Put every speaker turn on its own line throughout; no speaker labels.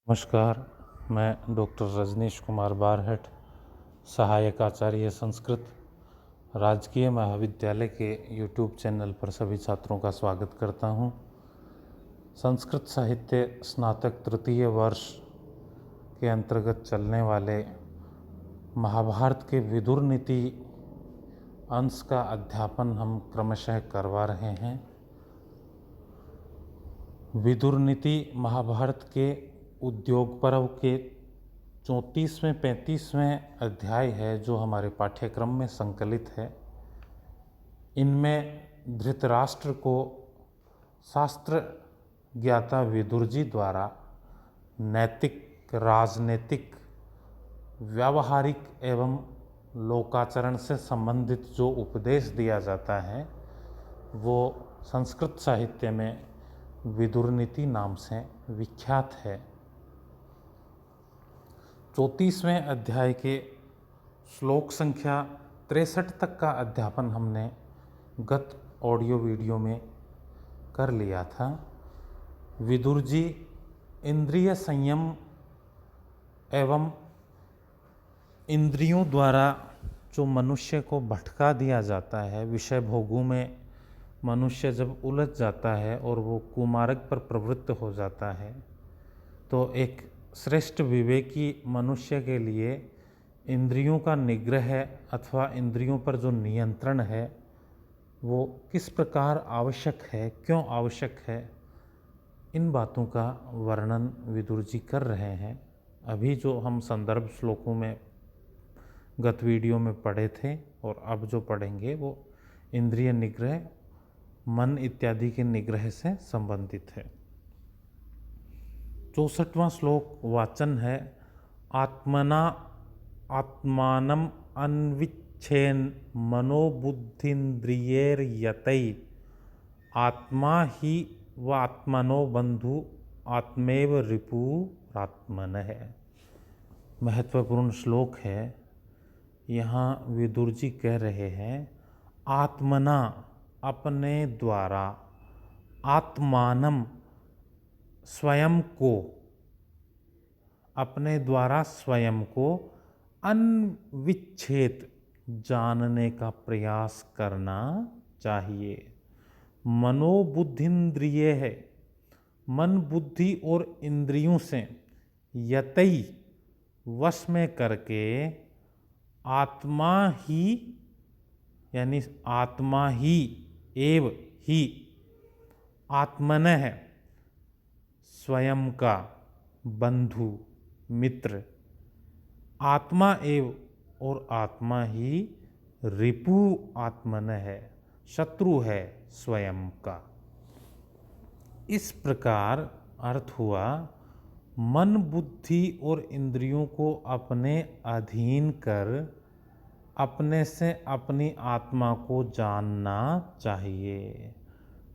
नमस्कार, मैं डॉक्टर रजनीश कुमार बारहट, सहायक आचार्य संस्कृत, राजकीय महाविद्यालय के यूट्यूब चैनल पर सभी छात्रों का स्वागत करता हूं। संस्कृत साहित्य स्नातक तृतीय वर्ष के अंतर्गत चलने वाले महाभारत के विदुर नीति अंश का अध्यापन हम क्रमशः करवा रहे हैं। विदुर नीति महाभारत के उद्योग पर्व के 34वें 35वें अध्याय है जो हमारे पाठ्यक्रम में संकलित है। इनमें धृतराष्ट्र को शास्त्र ज्ञाता विदुर जी द्वारा नैतिक, राजनीतिक, व्यावहारिक एवं लोकाचरण से संबंधित जो उपदेश दिया जाता है वो संस्कृत साहित्य में विदुर नीति नाम से विख्यात है। 34वें अध्याय के श्लोक संख्या 63 तक का अध्यापन हमने गत ऑडियो वीडियो में कर लिया था। विदुर जी इंद्रिय संयम एवं इंद्रियों द्वारा जो मनुष्य को भटका दिया जाता है, विषय भोगों में मनुष्य जब उलझ जाता है और वो कुमार्ग पर प्रवृत्त हो जाता है, तो एक श्रेष्ठ विवेकी मनुष्य के लिए इंद्रियों का निग्रह अथवा इंद्रियों पर जो नियंत्रण है वो किस प्रकार आवश्यक है, क्यों आवश्यक है, इन बातों का वर्णन विदुर जी कर रहे हैं। अभी जो हम संदर्भ श्लोकों में गत वीडियो में पढ़े थे और अब जो पढ़ेंगे वो इंद्रिय निग्रह, मन इत्यादि के निग्रह से संबंधित है। 64वां श्लोक वाचन है, आत्मना आत्मानम अन्विच्छेन मनोबुद्धिन्द्रियैर्यतै आत्मा ही व आत्मनो बंधु आत्मेव रिपुरात्मनः। महत्वपूर्ण श्लोक है। यहाँ विदुर जी कह रहे हैं आत्मना अपने द्वारा, आत्मानम स्वयं को, अपने द्वारा स्वयं को अनविच्छेद जानने का प्रयास करना चाहिए। मनोबुद्धिन्द्रिय है, मन बुद्धि और इंद्रियों से यतई वश में करके आत्मा ही यानी आत्मा ही एव ही आत्मनः स्वयं का बंधु मित्र, आत्मा एव और आत्मा ही रिपु आत्मनः है, शत्रु है स्वयं का। इस प्रकार अर्थ हुआ मन बुद्धि और इंद्रियों को अपने अधीन कर अपने से अपनी आत्मा को जानना चाहिए।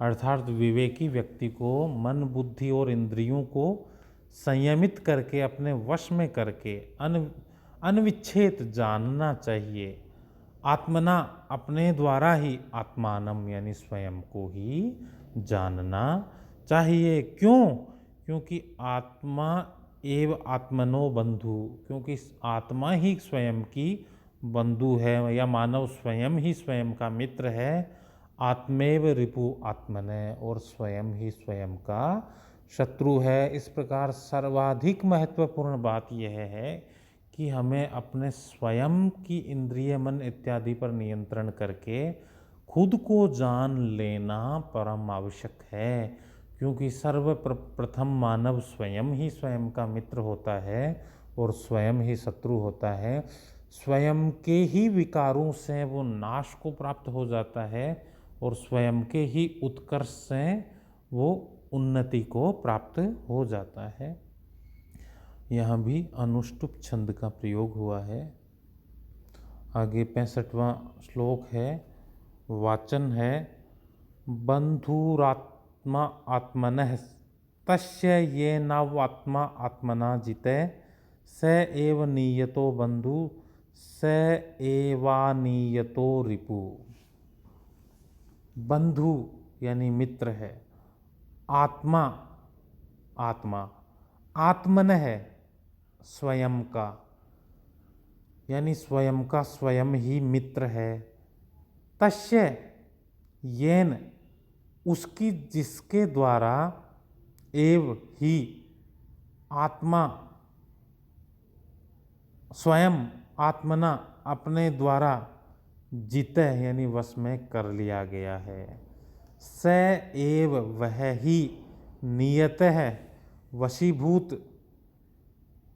अर्थात विवेकी व्यक्ति को मन बुद्धि और इंद्रियों को संयमित करके अपने वश में करके अनविच्छेद जानना चाहिए। आत्मना अपने द्वारा ही, आत्मानम यानी स्वयं को ही जानना चाहिए। क्यों? क्योंकि आत्मा एव आत्मनो बंधु, क्योंकि आत्मा ही स्वयं की बंधु है या मानव स्वयं ही स्वयं का मित्र है। आत्मेव रिपु आत्मने, और स्वयं ही स्वयं का शत्रु है। इस प्रकार सर्वाधिक महत्वपूर्ण बात यह है कि हमें अपने स्वयं की इंद्रिय, मन इत्यादि पर नियंत्रण करके खुद को जान लेना परम आवश्यक है। क्योंकि सर्वप्रथम मानव स्वयं ही स्वयं का मित्र होता है और स्वयं ही शत्रु होता है। स्वयं के ही विकारों से वो नाश को प्राप्त हो जाता है और स्वयं के ही उत्कर्ष से वो उन्नति को प्राप्त हो जाता है। यहाँ भी अनुष्टुप छंद का प्रयोग हुआ है। आगे 65वां श्लोक है, वाचन है, बंधुरात्मा आत्मनः तस्य ये नावात्मा आत्मना जिते स एव नीयतो बंधु स एवानीयतो रिपु। बंधु यानी मित्र है, आत्मा आत्मा आत्मनः स्वयं का, यानी स्वयं का स्वयं ही मित्र है। तस्य येन उसकी जिसके द्वारा, एव ही आत्मा स्वयं आत्मना अपने द्वारा जीते यानी वश में कर लिया गया है। स एव वह ही नियत है वशीभूत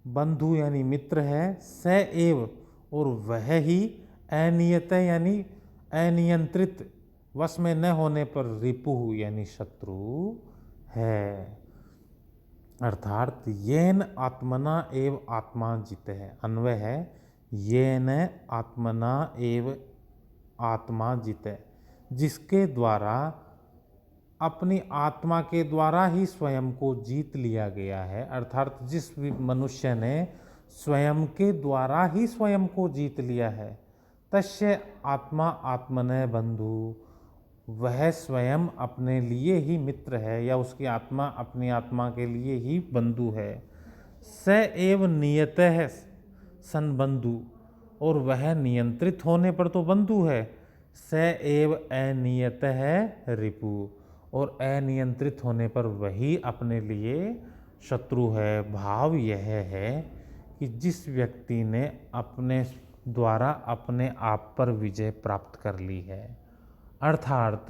बंधु यानी मित्र है। स एव और वह ही अनियत यानी अनियंत्रित वश में न होने पर रिपु यानी शत्रु है। अर्थात येन आत्मना एव आत्मा जीते है। अन्वय है येन आत्मना एव आत्मा जीते, जिसके द्वारा अपनी आत्मा के द्वारा ही स्वयं को जीत लिया गया है। अर्थात जिस मनुष्य ने स्वयं के द्वारा ही स्वयं को जीत लिया है, तस्य आत्मा आत्मनः बंधु, वह स्वयं अपने लिए ही मित्र है या उसकी आत्मा अपनी आत्मा के लिए ही बंधु है। स एव नियतः संबंधु, और वह नियंत्रित होने पर तो बंधु है। स एव अनियतः रिपु, और अनियंत्रित होने पर वही अपने लिए शत्रु है। भाव यह है कि जिस व्यक्ति ने अपने द्वारा अपने आप पर विजय प्राप्त कर ली है, अर्थात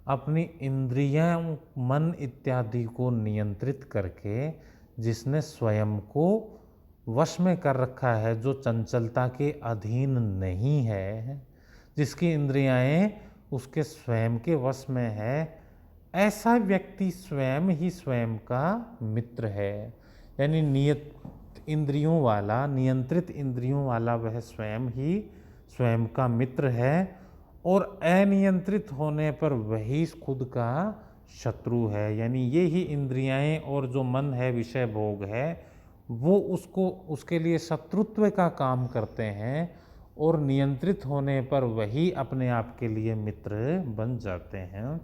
अपनी इंद्रियों मन इत्यादि को नियंत्रित करके जिसने स्वयं को वश में कर रखा है, जो चंचलता के अधीन नहीं है, जिसकी इंद्रियाएं उसके स्वयं के वश में है, ऐसा व्यक्ति स्वयं ही स्वयं का मित्र है। यानी नियंत्रित इंद्रियों वाला वह स्वयं ही स्वयं का मित्र है, और अनियंत्रित होने पर वही खुद का शत्रु है। यानी ये ही इंद्रियाएं और जो मन है, विषय भोग है, वो उसके लिए शत्रुत्व का काम करते हैं, और नियंत्रित होने पर वही अपने आप के लिए मित्र बन जाते हैं।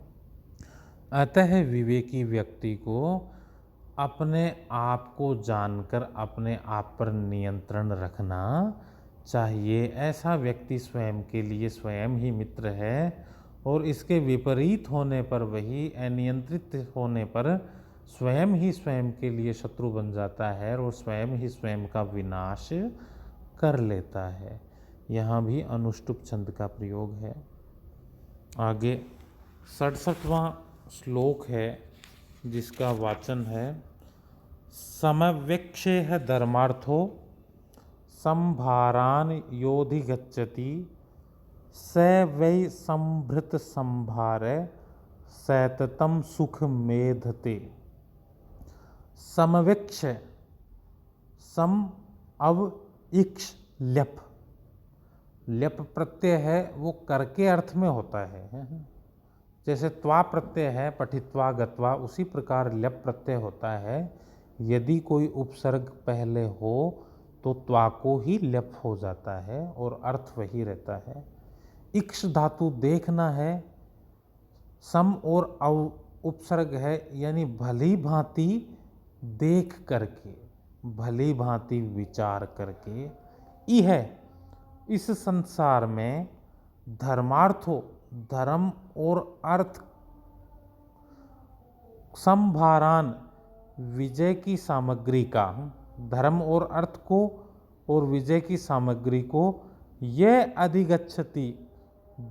अतः विवेकी व्यक्ति को अपने आप को जानकर अपने आप पर नियंत्रण रखना चाहिए। ऐसा व्यक्ति स्वयं के लिए स्वयं ही मित्र है, और इसके विपरीत होने पर, वही अनियंत्रित होने पर स्वयं ही स्वयं के लिए शत्रु बन जाता है और स्वयं ही स्वयं का विनाश कर लेता है। यहाँ भी अनुष्टुप छंद का प्रयोग है। आगे 67वां श्लोक है, जिसका वाचन है समवेक्षेह धर्मार्थो संभारान योधिगच्छति स वै संभृत संभारे सततम सुख मेधते। समवेक्ष सम अव इक्ष ल्यप, ल्यप प्रत्यय है वो करके अर्थ में होता है। जैसे त्वा प्रत्यय है पठित्वा गत्वा, उसी प्रकार ल्यप प्रत्यय होता है। यदि कोई उपसर्ग पहले हो तो त्वा को ही ल्यप हो जाता है और अर्थ वही रहता है। इक्ष धातु देखना है, सम और अव उपसर्ग है, यानी भली भांति देख करके, भली भांति विचार करके। यह इस संसार में धर्मार्थो, धर्म और अर्थ, संभारान विजय की सामग्री का, धर्म और अर्थ को और विजय की सामग्री को, यह अधिगच्छति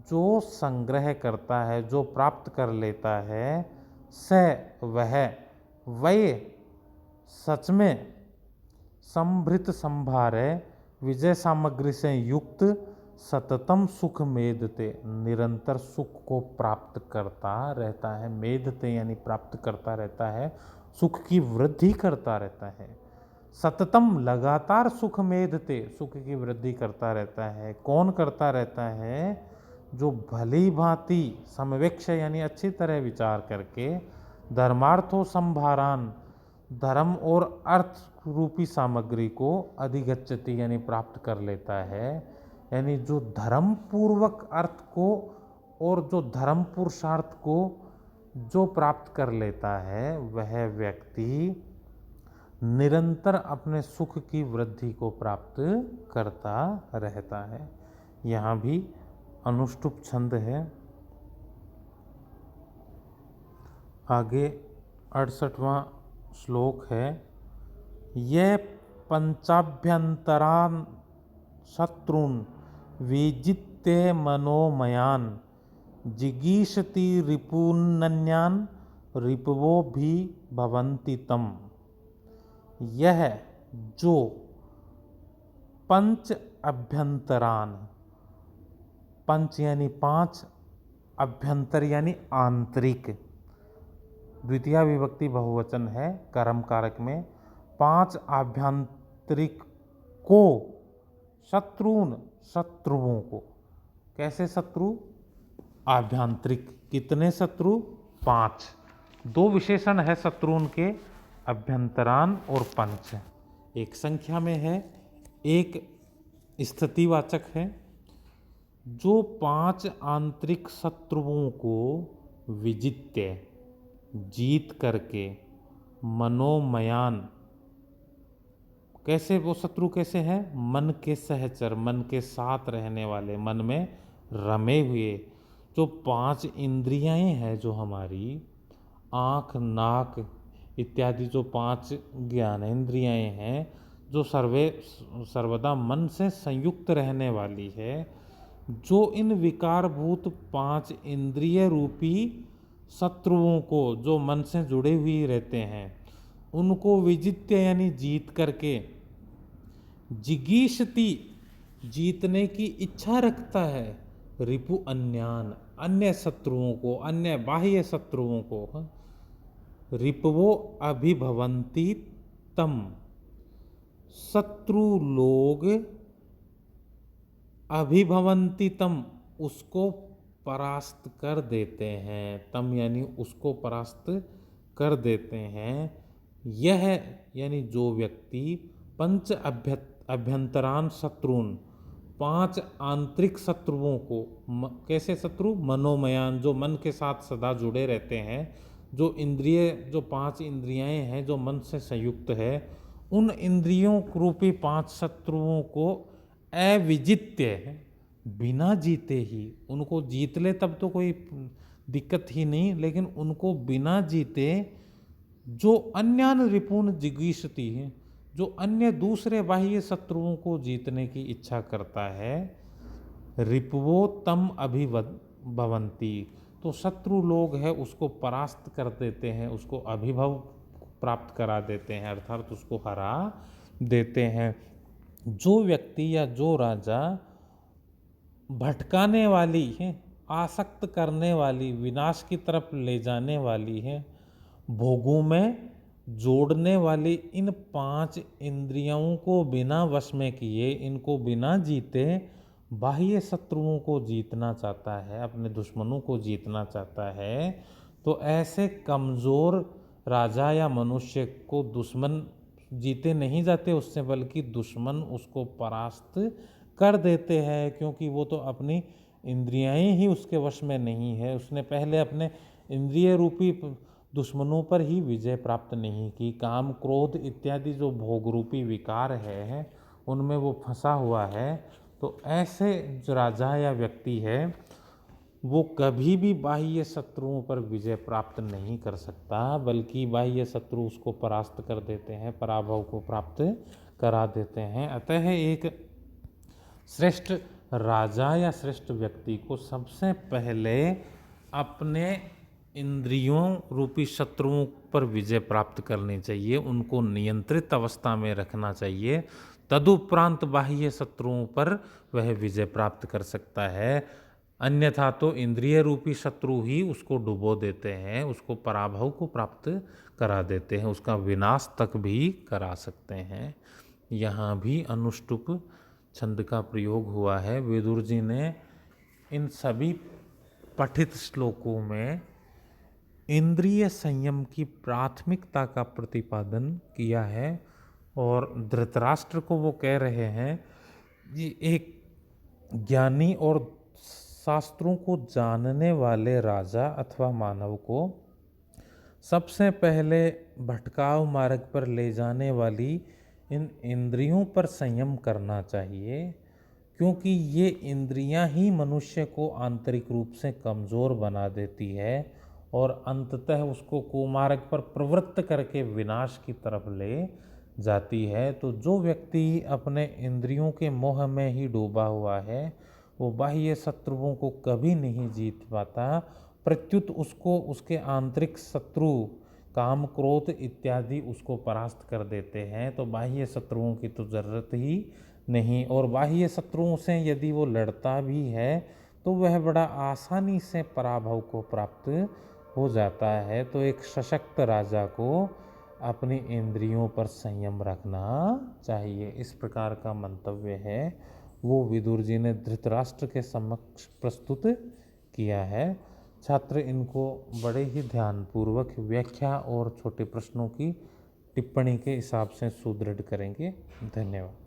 जो संग्रह करता है, जो प्राप्त कर लेता है, स वह, वय सच में, संभृत संभार है, विजय सामग्री से युक्त, सततम सुख मेधते, निरंतर सुख को प्राप्त करता रहता है। मेधते यानी प्राप्त करता रहता है, सुख की वृद्धि करता रहता है। सततम लगातार सुख मेधते, सुख की वृद्धि करता रहता है। कौन करता रहता है? जो भली भांति समवेक्ष यानी अच्छी तरह विचार करके, धर्मार्थो संभारान, धर्म और अर्थ रूपी सामग्री को अधिगच्छति यानी प्राप्त कर लेता है। यानी जो धर्म पूर्वक अर्थ को और जो धर्म पुरुषार्थ को जो प्राप्त कर लेता है, वह व्यक्ति निरंतर अपने सुख की वृद्धि को प्राप्त करता रहता है। यहाँ भी अनुष्टुप छंद है। आगे 68वां श्लोक है, ये पंचाभ्यंतरान शत्रुन विजित्य मनोमयान जिगीषति रिपुनन्यान रिपवो भी भवन्ति तम। यह जो पंच अभ्यंतरान, पंच यानी पांच, अभ्यंतर यानी आंतरिक, द्वितीया विभक्ति बहुवचन है कर्म कारक में, पांच आभ्यंतरिक को, शत्रुन शत्रुओं को। कैसे शत्रु? आभ्यंतरिक। कितने शत्रु? 5। 2 विशेषण है शत्रुन के, अभ्यंतरान और पंच। एक संख्या में है, एक स्थितिवाचक है। जो 5 आंतरिक शत्रुओं को विजित्य, जीत करके, मनोमयान, कैसे वो शत्रु कैसे हैं? मन के सहचर, मन के साथ रहने वाले, मन में रमे हुए। जो 5 इंद्रियाएं हैं जो हमारी, आँख, नाक इत्यादि जो 5 ज्ञानेंद्रियाएं हैं, जो सर्वदा मन से संयुक्त रहने वाली है, जो इन विकारभूत 5 इंद्रिय रूपी शत्रुओं को, जो मन से जुड़े हुए रहते हैं, उनको विजित्य यानी जीत करके, जिगीषति जीतने की इच्छा रखता है, रिपु अन्यान अन्य शत्रुओं को, अन्य बाह्य शत्रुओं को, रिपवो अभिभवन्ति तम, शत्रु लोग अभिभवन्ति तम, उसको परास्त कर देते हैं। तम यानी उसको परास्त कर देते हैं। यह यानी जो व्यक्ति पंच अभ्यंतरान शत्रुन, 5 आंतरिक शत्रुओं को, कैसे शत्रु? मनोमयान, जो मन के साथ सदा जुड़े रहते हैं, जो इंद्रिय, जो 5 इंद्रियाएं हैं जो मन से संयुक्त है, उन इंद्रियों रूपी 5 शत्रुओं को अविजित्य, बिना जीते ही, उनको जीत ले तब तो कोई दिक्कत ही नहीं, लेकिन उनको बिना जीते जो अन्यान रिपुन जिगीषति है, जो अन्य दूसरे बाह्य शत्रुओं को जीतने की इच्छा करता है, रिपवो तम अभिभवन्ति, तो शत्रु लोग है उसको परास्त कर देते हैं, उसको अभिभव प्राप्त करा देते हैं, अर्थात उसको हरा देते हैं। जो व्यक्ति या जो राजा भटकाने वाली है, आसक्त करने वाली, विनाश की तरफ ले जाने वाली है, भोगों में जोड़ने वाली इन 5 इंद्रियों को बिना वश में किए, इनको बिना जीते बाह्य शत्रुओं को जीतना चाहता है, अपने दुश्मनों को जीतना चाहता है, तो ऐसे कमज़ोर राजा या मनुष्य को दुश्मन जीते नहीं जाते उससे, बल्कि दुश्मन उसको परास्त कर देते हैं, क्योंकि वो तो अपनी इंद्रियाएं ही उसके वश में नहीं है। उसने पहले अपने इंद्रिय रूपी दुश्मनों पर ही विजय प्राप्त नहीं की। काम, क्रोध इत्यादि जो भोग रूपी विकार है, उनमें वो फंसा हुआ है। तो ऐसे जो राजा या व्यक्ति है, वो कभी भी बाह्य शत्रुओं पर विजय प्राप्त नहीं कर सकता, बल्कि बाह्य शत्रु उसको परास्त कर देते हैं, पराभव को प्राप्त करा देते हैं। अतः एक श्रेष्ठ राजा या श्रेष्ठ व्यक्ति को सबसे पहले अपने इंद्रियों रूपी शत्रुओं पर विजय प्राप्त करनी चाहिए, उनको नियंत्रित अवस्था में रखना चाहिए, तदुपरांत बाह्य शत्रुओं पर वह विजय प्राप्त कर सकता है। अन्यथा तो इंद्रिय रूपी शत्रु ही उसको डुबो देते हैं, उसको पराभव को प्राप्त करा देते हैं, उसका विनाश तक भी करा सकते हैं। यहाँ भी अनुष्टुप छंद का प्रयोग हुआ है। विदुर जी ने इन सभी पठित श्लोकों में इंद्रिय संयम की प्राथमिकता का प्रतिपादन किया है, और धृतराष्ट्र को वो कह रहे हैं कि एक ज्ञानी और शास्त्रों को जानने वाले राजा अथवा मानव को सबसे पहले भटकाव मार्ग पर ले जाने वाली इन इंद्रियों पर संयम करना चाहिए, क्योंकि ये इंद्रियां ही मनुष्य को आंतरिक रूप से कमज़ोर बना देती है और अंततः उसको कुमार्ग पर प्रवृत्त करके विनाश की तरफ ले जाती है। तो जो व्यक्ति अपने इंद्रियों के मोह में ही डूबा हुआ है वो बाह्य शत्रुओं को कभी नहीं जीत पाता, प्रत्युत उसको उसके आंतरिक शत्रु काम क्रोध इत्यादि उसको परास्त कर देते हैं। तो बाह्य शत्रुओं की तो ज़रूरत ही नहीं, और बाह्य शत्रुओं से यदि वो लड़ता भी है तो वह बड़ा आसानी से पराभव को प्राप्त हो जाता है। तो एक सशक्त राजा को अपनी इंद्रियों पर संयम रखना चाहिए। इस प्रकार का मंतव्य है वो विदुर जी ने धृतराष्ट्र के समक्ष प्रस्तुत किया है। छात्र इनको बड़े ही ध्यानपूर्वक व्याख्या और छोटे प्रश्नों की टिप्पणी के हिसाब से सुदृढ़ करेंगे। धन्यवाद।